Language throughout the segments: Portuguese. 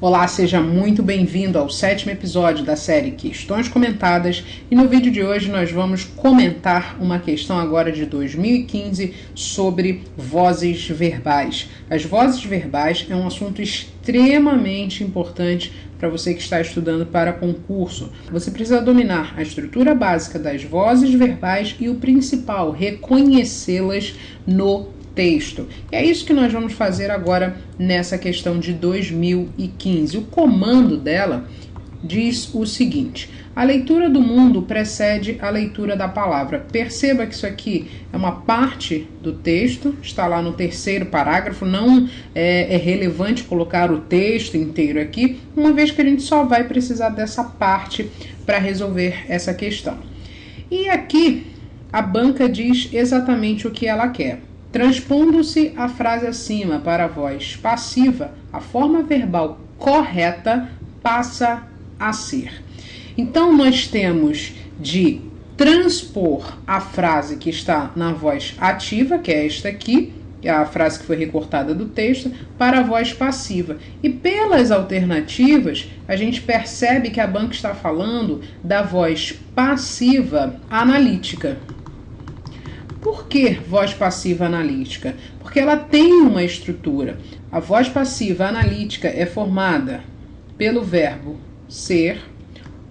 Olá, seja muito bem-vindo ao 7º episódio da série Questões Comentadas, e no vídeo de hoje nós vamos comentar uma questão agora de 2015 sobre vozes verbais. As vozes verbais é um assunto extremamente importante para você que está estudando para concurso. Você precisa dominar a estrutura básica das vozes verbais e o principal, reconhecê-las no texto. E é isso que nós vamos fazer agora nessa questão de 2015. O comando dela diz o seguinte: a leitura do mundo precede a leitura da palavra. Perceba que isso aqui é uma parte do texto, está lá no 3º parágrafo, não é relevante colocar o texto inteiro aqui, uma vez que a gente só vai precisar dessa parte para resolver essa questão. E aqui a banca diz exatamente o que ela quer. Transpondo-se a frase acima para a voz passiva, a forma verbal correta passa a ser. Então, nós temos de transpor a frase que está na voz ativa, que é esta aqui, é a frase que foi recortada do texto, para a voz passiva. E pelas alternativas, a gente percebe que a banca está falando da voz passiva analítica. Por que voz passiva analítica? Porque ela tem uma estrutura. A voz passiva analítica é formada pelo verbo ser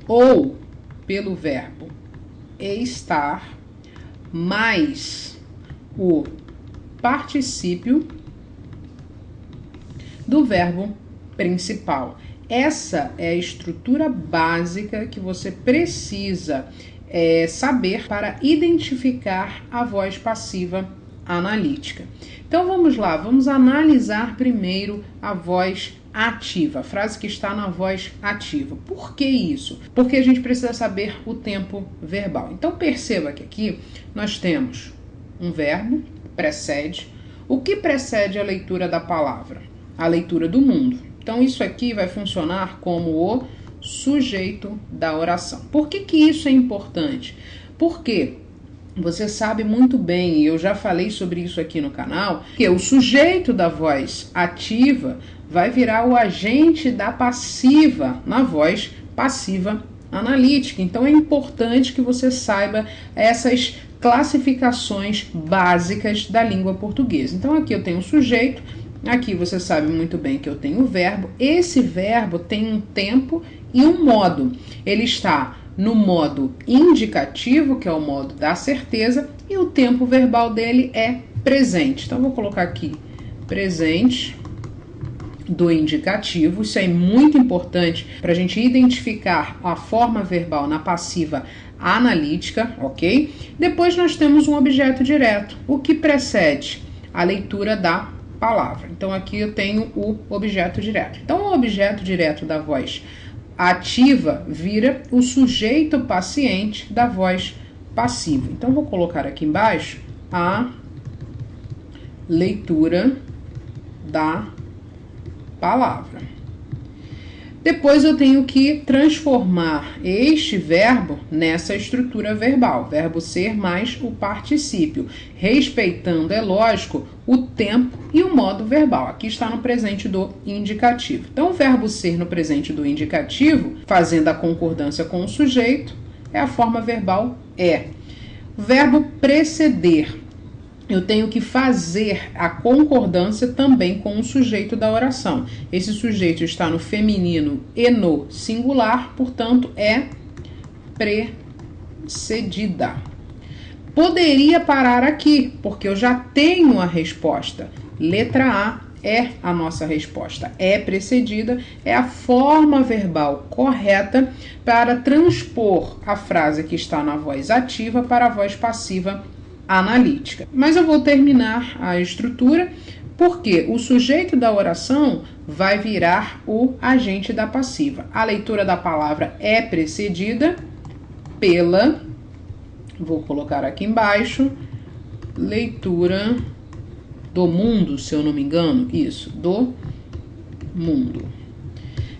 ou pelo verbo estar mais o particípio do verbo principal. Essa é a estrutura básica que você precisa saber para identificar a voz passiva analítica. Então vamos lá, vamos analisar primeiro a voz ativa, a frase que está na voz ativa. Por que isso? Porque a gente precisa saber o tempo verbal. Então perceba que aqui nós temos um verbo, precede. O que precede a leitura da palavra? A leitura do mundo. Então isso aqui vai funcionar como o sujeito da oração. Por que isso é importante? Porque você sabe muito bem, e eu já falei sobre isso aqui no canal, que o sujeito da voz ativa vai virar o agente da passiva na voz passiva analítica. Então é importante que você saiba essas classificações básicas da língua portuguesa. Então aqui eu tenho o sujeito, aqui você sabe muito bem que eu tenho o verbo. Esse verbo tem um tempo e um modo. Ele está no modo indicativo, que é o modo da certeza, e o tempo verbal dele é presente. Então, eu vou colocar aqui presente do indicativo. Isso é muito importante para a gente identificar a forma verbal na passiva analítica, ok? Depois nós temos um objeto direto, o que precede a leitura da palavra. Então, aqui eu tenho o objeto direto. Então, o objeto direto da voz ativa vira o sujeito paciente da voz passiva. Então, vou colocar aqui embaixo a leitura da palavra. Depois eu tenho que transformar este verbo nessa estrutura verbal, verbo ser mais o particípio, respeitando, é lógico, o tempo e o modo verbal. Aqui está no presente do indicativo. Então, o verbo ser no presente do indicativo, fazendo a concordância com o sujeito, é a forma verbal é. O verbo preceder, eu tenho que fazer a concordância também com o sujeito da oração. Esse sujeito está no feminino e no singular, portanto, é precedida. Poderia parar aqui, porque eu já tenho a resposta. Letra A é a nossa resposta. É precedida, é a forma verbal correta para transpor a frase que está na voz ativa para a voz passiva analítica. Mas eu vou terminar a estrutura porque o sujeito da oração vai virar o agente da passiva. A leitura da palavra é precedida pela, vou colocar aqui embaixo, leitura do mundo, se eu não me engano, isso, do mundo.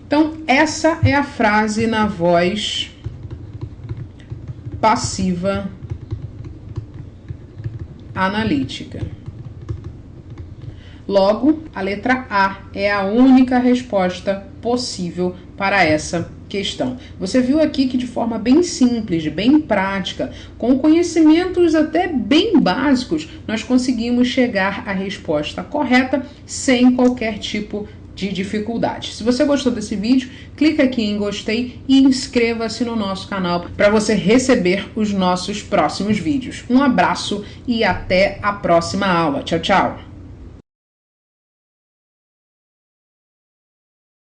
Então, essa é a frase na voz passiva analítica. Logo, a letra A é a única resposta possível para essa questão. Você viu aqui que de forma bem simples, bem prática, com conhecimentos até bem básicos, nós conseguimos chegar à resposta correta sem qualquer tipo de dificuldade. Se você gostou desse vídeo, clica aqui em gostei e inscreva-se no nosso canal para você receber os nossos próximos vídeos. Um abraço e até a próxima aula. Tchau, tchau!